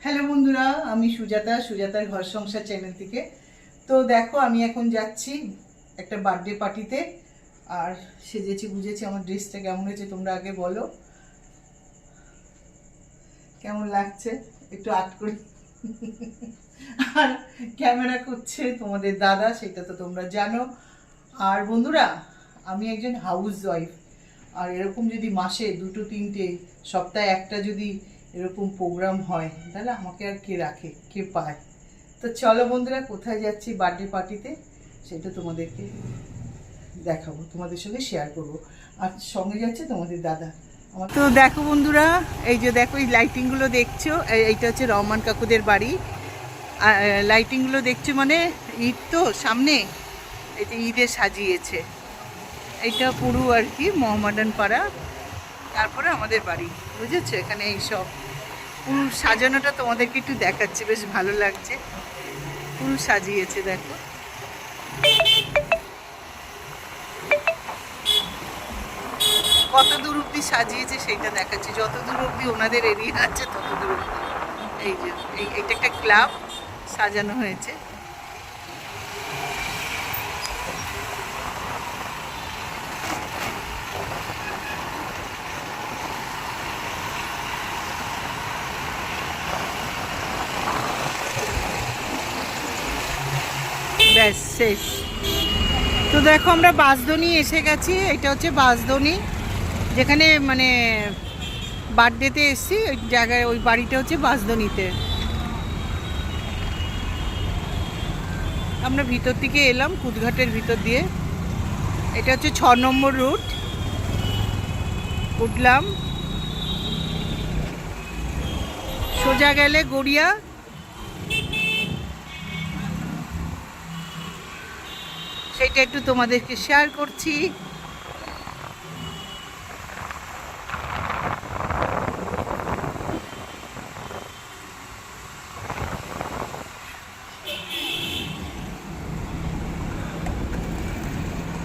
Hello বন্ধুরা, আমি সুজাতার ঘর সংসার চ্যানেল থেকে। তো দেখো, আমি এখন যাচ্ছি একটা বার্থডে পার্টিতে। আর সেজেছি বুঝেছি। আমার ড্রেসটা কেমন হয়েছে তোমরা আগে বলো, কেমন লাগছে একটু আর্ট করি। আর ক্যামেরা করছে তোমাদের দাদা, সেটা তো তোমরা জানো। আর বন্ধুরা, আমি একজন হাউস ওয়াইফ। আর এরকম যদি মাসে দুটো তিনটে, সপ্তাহে একটা যদি এরকম প্রোগ্রাম হয়, তাহলে আমাকে আর কে রাখে, কে পায়? তো চলো বন্ধুরা, কোথায় যাচ্ছি বার্থডে পার্টিতে সেটা তোমাদেরকে দেখাবো, তোমাদের সঙ্গে শেয়ার করবো। আর সঙ্গে যাচ্ছে তোমাদের দাদা। তো দেখো বন্ধুরা, এই যে দেখো, এই লাইটিংগুলো দেখছো, এইটা হচ্ছে রহমান কাকুদের বাড়ি। লাইটিংগুলো দেখছো মানে ঈদ তো সামনে, এই যে ঈদে সাজিয়েছে। এইটা পুরো আর কি মোহামেডান পাড়া, তারপরে আমাদের বাড়ি, বুঝেছো? এখানে এইসব পুরো সাজানোটা তোমাদেরকে একটু দেখাচ্ছি, বেশ ভালো লাগছে। পুরো সাজিয়েছে দেখো। কত দূর অব্দি সাজিয়েছে সেইটা দেখাচ্ছি, যত দূর অব্দি ওনাদের এরিয়া আছে তত দূর অব্দি। এই যে এইটা একটা ক্লাব সাজানো হয়েছে। ব্যাস শেষ। তো দেখো, আমরা বাঁশদ্রোণী এসে গেছি। এটা হচ্ছে বাঁশদ্রোণী, যেখানে মানে বার্থডেতে এসেছি, ওই জায়গায়, ওই বাড়িটা হচ্ছে বাঁশদ্রোণীতে। আমরা ভিতর থেকে এলাম, কুদঘাটের ভিতর দিয়ে। এটা হচ্ছে 6 নম্বর রুট। উঠলাম, সোজা গেলে গড়িয়া। সেটা একটু তোমাদেরকে শেয়ার করছি।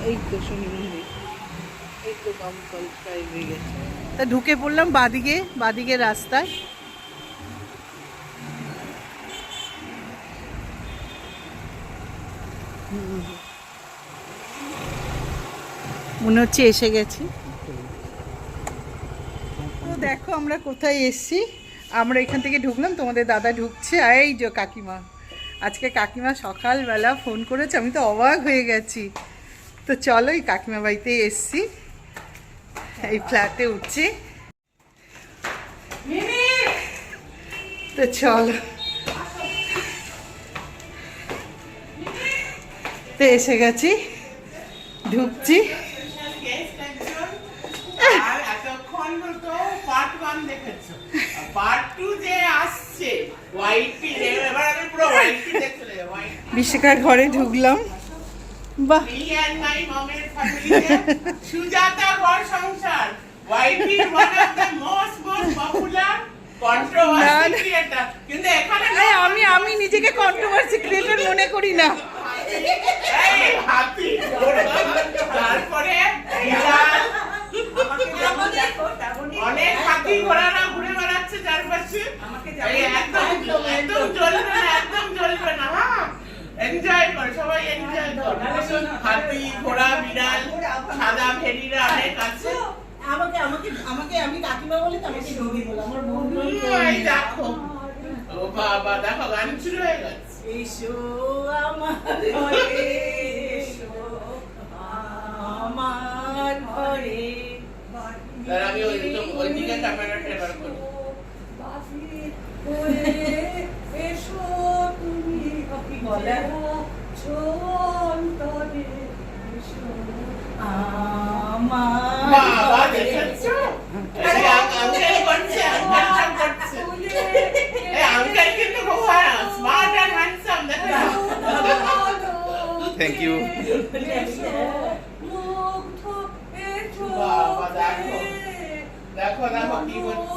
এই তো শনি মন্দির, এই তো দমকল প্রায় হয়ে গেছে। তা ঢুকে পড়লাম বাদিকে রাস্তায়। মনে হচ্ছে এসে গেছি। তো দেখো আমরা কোথায় এসছি। আমরা এখান থেকে ঢুকলাম, তোমাদের দাদা ঢুকছে। এই যে কাকিমা, আজকে কাকিমা সকালবেলা ফোন করেছে, আমি তো অবাক হয়ে গেছি। তো চলো, এই কাকিমা বাড়িতেই এসছি, এই ফ্ল্যাটে উঠছি। তো চলো, তো এসে গেছি, ঢুকছি। বিশ্বকার ঘরে ঢুকলাম। বাহ, সুজাতা ঘর সংসার, YT one of the most popular controversy creator. কিন্তু এখানে আমি নিজেকে কন্ট্রোভার্সি ক্রিয়েটর মনে করি না। এই হাতি, তারপরে অনেক হাতি ঘোড়ারা ঘুরে বেড়াচ্ছে চারপাশে। একদম জ্বলবে না, হ্যাঁ, এনজয় করে, সবাই এনজয় করে। হাতি, ঘোড়া, বিড়াল, সাদা ভেড়িরা অনেক আছে। আমি কাকিমা বলে আমাকে দিদি বলে, আমার বন্ধু। এই দেখো, ও বাবা, দেখো গান শুরু হয়ে গেছে। এসো আমার ঘরে, এসো আমার ঘরে। আমি ওই দিকে ক্যামেরাটা এবার করি। এসো তুমি বলে অন্তরে, এসো আমার বাবা, দেখেছো? এই আঙ্কেল করছে, আঙ্কেল করছে। এই আঙ্কেল কিন্তু খুব স্মার্ট এন্ড হ্যান্ডসাম, দেখো। Thank you. বাবা, দেখো দেখো দেখো কি করছে।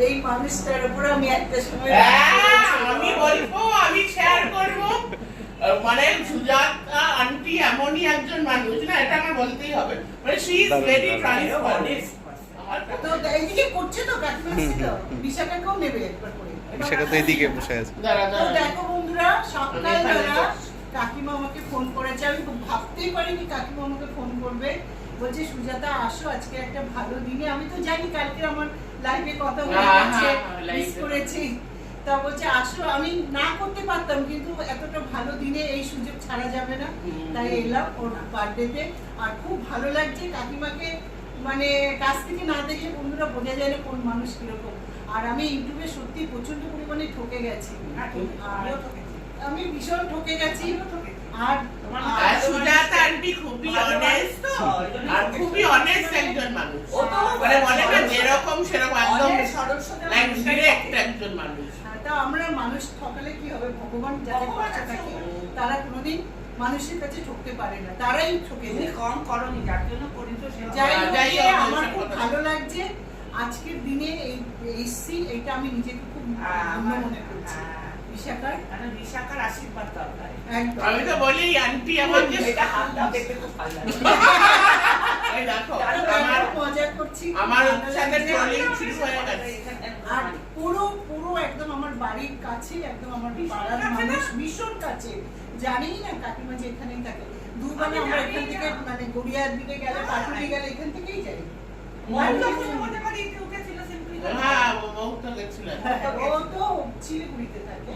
এই মানুষটার উপর আমি একটা সময় আমি বলবো, আমি শেয়ার করবো। মানে সুজাতা আন্টি এমনই একজন মানুষ না, এটা আমার বলতেই হবে মানে শি ইজ ভেরি ট্রান্সপারেন্ট। তো এইদিকে করছে তো কাকিমা ছিল, বিশাখাকেও নেবে একবার করে। সেটা তো এদিকে বসে আছে। দাঁড়া তো দাঁড়া দেখো বন্ধুরা, সকালবেলা কাকিমা আমাকে ফোন করেছে, আমি তো ভাবতেই পারিনি কাকিমা আমাকে ফোন করবে। বলছে সুজাতা আসো, আজকে একটা ভালো দিনে। আমি তো জানি কালকে আমার লাইভে কথা হয়ে হ্যাঁ, গেছে, হ্যাঁ, মিস live-এ। করেছি। তা বলছে আসো, আমি না করতে পারতাম কিন্তু এতটা ভালো দিনে এই সুযোগ ছাড়া যাবে না, তাই এলাম ওর বার্থডেতে। আর খুব ভালো লাগছে কাকিমাকে, মানে কাছ থেকে না দেখে বন্ধুরা বোঝা যায় না কোন মানুষ কিরকম। আর আমি ইউটিউবে সত্যি প্রচন্ড পরিমাণে ঠকে গেছি, আর আমি ভীষণ ঠকে গেছি। আর আর সুজাতা আন্টি খুবই অনেস্ট আর খুবই অনেস্ট একজন মানুষ। ও তো মানে মনে না যেরকম সেরকম একদম অনেক সরল সোজা লাইক মানুষ। ডিরেক্ট একজন মানুষ। তা আমরা মানুষ ঠকালে কি হবে, ভগবান যাদের পাশে থাকে তারা কোনোদিন মানুষের কাছে ঠকতে পারে না, তারাই ঠকে তুমি যায়। কম করনি, যার জন্য করি তো সেটা। যাই হোক, যাই হোক, আমার এসব খুব কথা। ভালো লাগছে আজকের দিনে এই এসছি, এটা আমি নিজেকে খুব ধন্য মনে করছি। বিশাখার কারণ বিশাখার আশীর্বাদ দরকার। একদম। আমি তো বলি আন্টি আমাকে এটা হাতটা দেখতে খুব ভালো লাগে। এই দেখো আমার মজা করছি, আমার ভালো সাথে লাগছে। ট্রলিং শুরু হয়ে গেছে। আর পুরো পুরো একদম আমার বাড়ির কাছে, একদম আমার পাড়ার মানুষ, ভীষণ কাছে। জানি না কাকিমা যে এখানেই থাকে। দুবেলা আমরা এখান থেকে মানে গড়িয়ার দিকে গেলে, পাটুলি গেলে এখান থেকেই যাই। হ্যাঁ ও তো গেছিল। ও তো শিলিগুড়িতে থাকে।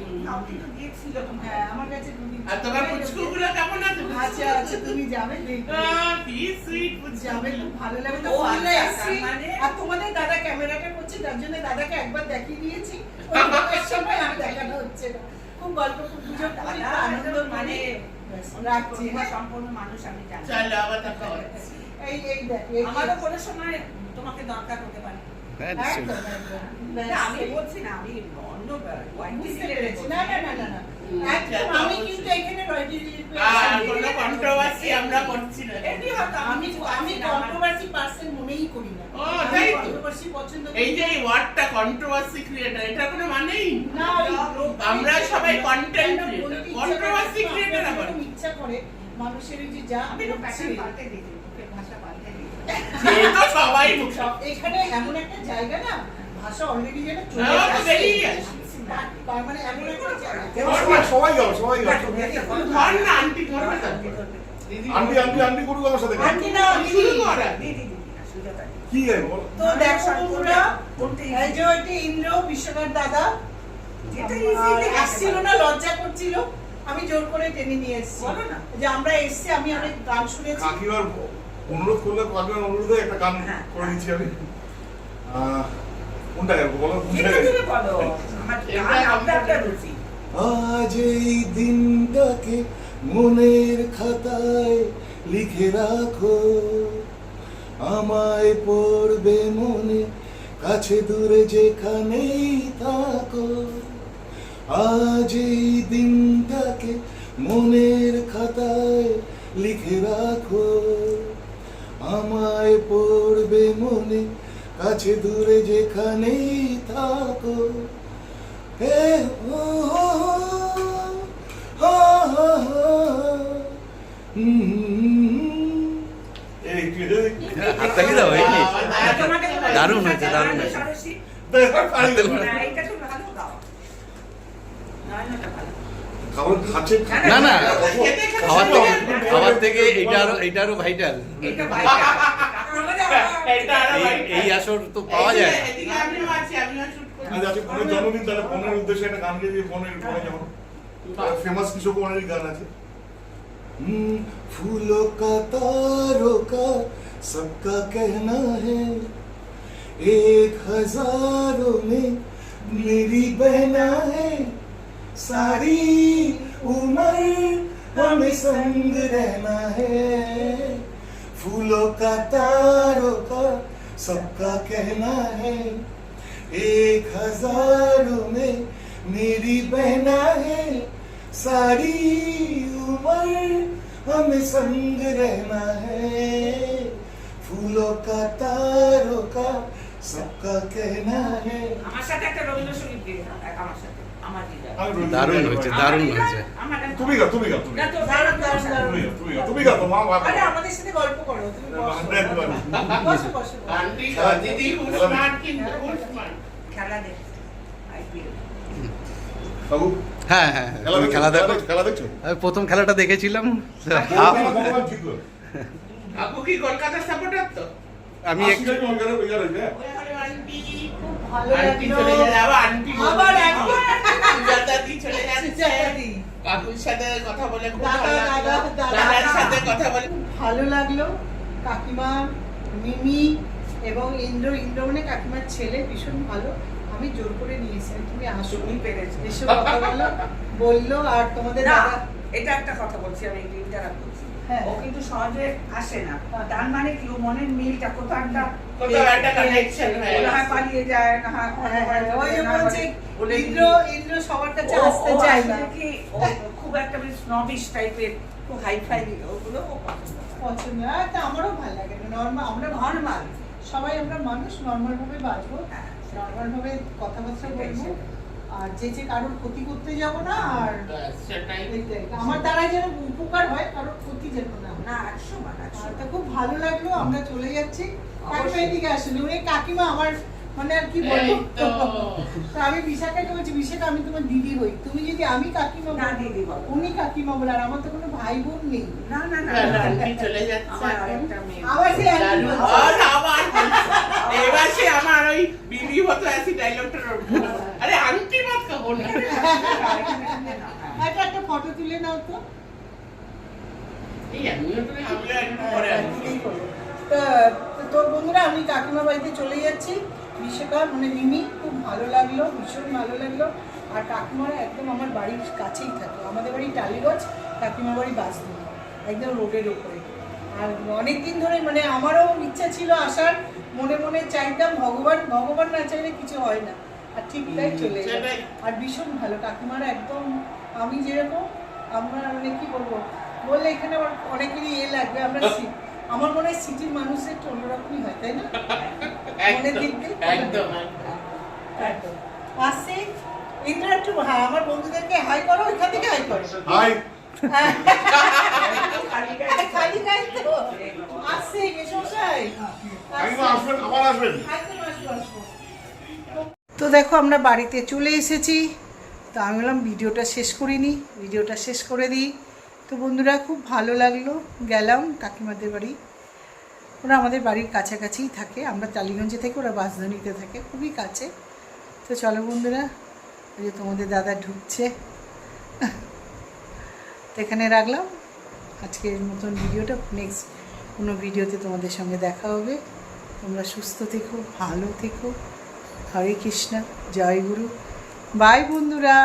হ্যাঁ, আমার কাছে দুদিন। আর তোমার পুচকুগুলো কেমন আছে? আচ্ছা আচ্ছা, তুমি যাবে দেখবে। কি সুইট পুচকু। যাবে, খুব ভালো লাগবে। তো ও বন্ধুরা আচ্ছা, এসছি, তার মানে- আর তোমাদের দাদা ক্যামেরাটা করছে, তার জন্য দাদাকে একবার দেখিয়ে দিয়েছি। ওই লোকের সময় আর দেখানো হচ্ছে না। খুব গল্প গুজব করি, খুব আনন্দ মানে রাখছি। হ্যাঁ। সম্পূর্ণ মানুষ আমি জানি। চলো আবার দেখা হচ্ছে। এই এই দেখ, আমারও কোনো সময় তোমাকে দরকার হতে পারে। হ্যাঁ, নিশ্চয়ই। একদম, একদম। না, আমি বলছি না, আমি অন্য বুঝতে পেরেছি। না না না না না, একদম। আমি কিন্তু এখানে রয়্যালটি আর কোনো কন্ট্রোভার্সি আমরা করছি না। এমনি হয়তো আমি আমি কন্ট্রোভার্সি পার্সন মনেই করি না। ও, তাই তো? কন্ট্রোভার্সি পছন্দ করি এই যে এই ওয়ার্ডটা কন্ট্রোভার্সি ক্রিয়েটর, এটা কোনো মানেই নেই। না। আমরা সবাই content creator, controversy creator আবার। ইচ্ছা করে মানুষের এই যে যা আমি তো হচ্ছে, প্যাটার্ন পাল্টে দিয়েছি, মুখের ভাষা পাল্টে দিয়েছি। সে তো সবাই সব এখানে এমন একটা জায়গা না, ভাষা অলরেডি যেন চলে হ্যাঁ, তো আসছে। বেরিয়ে আসছে। তার মানে এমন একটা জায়গা। সবাই যাও সবাই যাও ধর না আন্টি ধরবে না। দিদি আন্টি আন্টি আন্টি করুক আমার সাথে আন্টি না, আমি শুরু কর আগে। দিদি, সুজাতা। কি আছে বল তো দেখো বন্ধুরা, কোনটা এই যে ওইটি ইন্দ্র, বিশ্বনাথ দাদা যেটা আর easily আসছিল না, লজ্জা করছিল, আমি জোর করে টেনে নিয়ে এসেছি। বলো না। যে আমরা এসেছি, আমি অনেক গান শুনেছি। কাকিমার অনুরোধ করলে কাকিমার অনুরোধে একটা গান করে দিচ্ছি আমি কোনটা গাবো বলো বুঝে যেটা গেছি তুমি বলো, আমার গান আপনার রুচি। আজ এই দিনটাকে মনের খাতায় লিখে রাখো, আমায় পড়বে মনে, কাছে দূরে যেখানেই থাকো। আজ এই দিনটাকে মনের খাতায় লিখে রাখো, আমায় পড়বে মনে, কাছে দূরে যেখানেই থাকো। হে ও হো হো হো হো এই কি রে হাততালি দাও, এই কি? আর তোমাকে তো বলি, দারুণ হয়েছে, দারুণ গানটা হয়েছে। সরসী। হাততালি দাও। না, এইটা তো ভালো গাও। না, এটা ভালো। খাবার খাচ্ছে না না, খেতে খেতে খাবার থেকে এটা আরো ভাইটাল। এটা ভাই। আমাদের এটা আরো এই আসর তো পাওয়া যায় না। এদিকে আমিও আছি, আমিও শুট করি। আজ আছে বোনের জন্মদিন, তাহলে বোনের উদ্দেশ্যে একটা গান গিয়ে দিয়ে বোনের পরে যেমন ফেমাস কিছু বোনের গান আছে फूलों का तारों का सबका कहना है, एक हजारों में मेरी बहना है, सारी उम्र हमें संग रहना है। फूलों का तारों का सबका कहना है, एक हजारों में मेरी बहना है, सारी उम्र हमें संग रहना है। फूलों का तारों का सबका कहना है। আমার সাথে একটা রবীন্দ্রসঙ্গীত গেয়ে দাও, আমার সাথে। আমার দিদা। আমি রোজ দারুণ যাই হয়েছে, বাড়ি। দারুণ হয়েছে। আমার তুমি গা তুমি গা তুমি না গা তো দারুণ, দারুণ, দারুণ। তুমি গা তো মা ভালো আরে আমাদের সাথে গল্প করো, তুমি বসো। বসো, বসো, বসো। আন্টি দিদি খুব স্মার্ট কিন্তু খুব স্মার্ট খেলা দেখছি IPL বাবু হ্যাঁ হ্যাঁ হ্যাঁ। তুমি খেলা দেখো। খেলা দেখছো আমি প্রথম খেলাটা দেখেছিলাম। ভগবান ঠিক করে আপু কি কলকাতার সাপোর্টার তো আমি একটু আন্টি খুব ভালো আন্টি লাগলো। চলে যাবে আবার আন্টি আবার আন্টি। সুজাতাদি চলে যাচ্ছে সুজাতাদি। কাকুর সাথে কথা বলে খুব দাদা, ভালো লাগলো দাদা, দাদা। দাদার সাথে কথা বলে ভালো লাগলো। কাকিমা, মিমি এবং ইন্দ্র মানে কাকিমার ছেলে ভীষণ ভালো। আমি জোর করে নিয়েছি তুমি আসো, তুমি পেরেছো। এসব কথা বললো আর তোমাদের না দাদা এটা একটা কথা বলছি আমি ইন্টারাপ্ট করছি হ্যাঁ। ও কিন্তু সহজে আসে না তার মানে কি ও মনের মিলটা কোথাও একটা কোথাও একটা কানেকশন হয়ে না হয় গেছে। পালিয়ে যায় না হয় ওই যে বলছে বলে ইন্দ্র সবার কাছে আসতে চায় না। কি ও খুব একটা বেশ স্নবিশ টাইপের খুব হাই ফাই ওগুলো ও পছন্দ করে। পছন্দ হয়। তা আমারও ভালো লাগে নর্মাল, আমরা নর্মাল সবাই, আমরা মানুষ নর্মাল ভাবে বাঁচবো, হ্যাঁ। নর্মাল ভাবে কথাবার্তা সেটাই, বলবো, সেটাই। আর যে কারোর ক্ষতি করতে যাব না, আর ব্যাস, সেটাই এটাই। আমার দ্বারা যেন উপকার হয়, কারোর ক্ষতি যেন না হয়। না 100 আর তা খুব ভালো লাগলো, আমরা চলে যাচ্ছি। কাকিমা অবশ্যই। এদিকে আসলে ওই কাকিমা আমার মানে আর কি এই বলবো, তো। তো আমি বিশাখাকে বলছি বিশাখা আমি তোমার দিদি হই, তুমি যদি আমি কাকিমা না, বলো, দিদি বলো। উনি কাকিমা বলে, আর আমার তো কোনো ভাই বোন নেই। না না না না, আন্টি চলে যাচ্ছে আমার আরেকটা মেয়ে আবার সেই আন্টি দারুণ। বলছে। আর আবার এবার সে আমার ওই বিবি হতো আসি ডায়লগটা আরে আন্টি মত কহো না একটা ফটো তুলে নাও তো। এই আমিও একটু পরে আসবো। এই করবো। তো বন্ধুরা আমি কাকিমা বাড়িতে চলে যাচ্ছি। বিশ্বকাপ মানে মিমি খুব ভালো লাগলো, ভীষণ ভালো লাগলো। আর কাকিমারা একদম আমার বাড়ির কাছেই থাকে, আমাদের বাড়ি টালিগঞ্জ, কাকিমা বাড়ি বাসদি, একদম রোডের ওপরে। আর অনেক দিন ধরে মানে আমারও ইচ্ছা ছিল আসার, মনে মনে চাইতাম, ভগবান না চাইলে কিছু হয় না, আর ঠিক তাই চলে এলাম। সেটাই। আর ভীষণ ভালো কাকিমারা একদম, আমি যেরকম, আমরা মানে কি বলবো, বললে এখানে আবার অনেকেরই লাগবে, আমরা আমার মনে হয় সিটির মানুষের একটু অন্যরকমই হয়, তাই না? মনের দিক দিয়ে একদম একদম। আসছে ইন্দ্র একটু আমার বন্ধুদেরকে হাই করো, এখান থেকে হাই করো। হাই খালি গায়ে তো আসছে মেশমশাই। কাকিমা আসবেন আবার আসবেন তো দেখো আমরা বাড়িতে চলে এসেছি। তো আমি বললাম ভিডিওটা শেষ করিনি, ভিডিওটা শেষ করে দিই। তো বন্ধুরা খুব ভালো লাগলো, গেলাম কাকিমাদের বাড়ি। ওরা আমাদের বাড়ির কাছাকাছিই থাকে, আমরা টালিগঞ্জে থেকে, ওরা বাঁশধনীতে থাকে, খুবই কাছে। তো চলো বন্ধুরা, ওই যে তোমাদের দাদা ঢুকছে। তো এখানে রাখলাম আজকের মতন ভিডিওটা। নেক্সট কোনো ভিডিওতে তোমাদের সঙ্গে দেখা হবে। তোমরা সুস্থ থেকো, ভালো থেকো। হরে কৃষ্ণ, জয় গুরু, বাই বন্ধুরা।